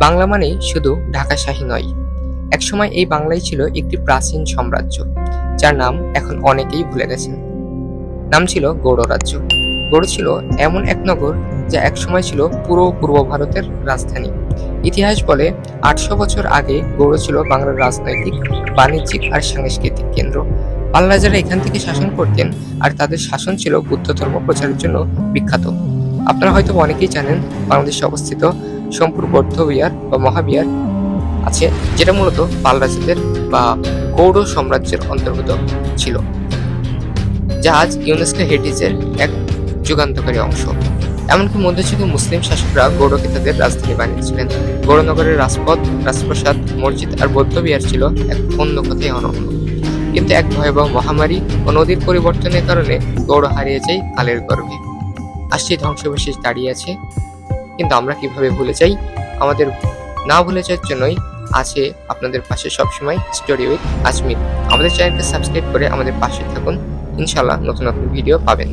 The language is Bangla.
বাংলা মানেই শুধু ঢাকা শাহী নয়, একসময় এই বাংলাই ছিল একটি প্রাচীন সাম্রাজ্য, যার নাম এখন অনেকেই ভুলে গেছেন। নাম ছিল গৌড় রাজ্য। গৌড় ছিল এমন এক নগর যা একসময় ছিল পুরো পূর্ব ভারতের রাজধানী। ইতিহাস বলে ৮০০ বছর আগে গৌড় ছিল বাংলার রাজনৈতিক, বাণিজ্যিক আর সাংস্কৃতিক কেন্দ্র। পাল রাজারা এখান থেকে শাসন করতেন, আর তাদের শাসন ছিল বুদ্ধ ধর্ম প্রচারের জন্য বিখ্যাত। আপনারা হয়তো অনেকেই জানেন বাংলাদেশে অবস্থিত সোমপুর বৌদ্ধবিহার বা মহাবিহার আছে, যেটা মূলত পাল রাজাদের বা গৌড় সাম্রাজ্যের অন্তর্গত ছিল, যা আজ ইউনেস্কো হেরিটেজের এক যুগান্তকারী অংশ। এমনকি মধ্যযুগে মুসলিম শাসকরা গৌড়কে তাদের রাজধানী বানিয়েছিলেন। গৌড়নগরের রাজপথ, রাজপ্রাসাদ, মসজিদ আর বৌদ্ধবিহার ছিল এক অন্য কথাই অনন্য। কিন্তু এক ভয়াবহ মহামারী ও নদীর পরিবর্তনের কারণে গৌড় হারিয়ে যায় কালের গর্ভে। আজ সেই ধ্বংসাবশেষ দাঁড়িয়ে আছে, কিন্তু আমরা কিভাবে ভুলে যাই? আমাদের না ভুলে যাওয়ার জন্যই আছে আপনাদের পাশে সবসময় স্টোরি উইথ আজমির। আমাদের চ্যানেলকে সাবস্ক্রাইব করে আমাদের পাশে থাকুন। ইনশাআল্লাহ নতুন নতুন ভিডিও পাবেন।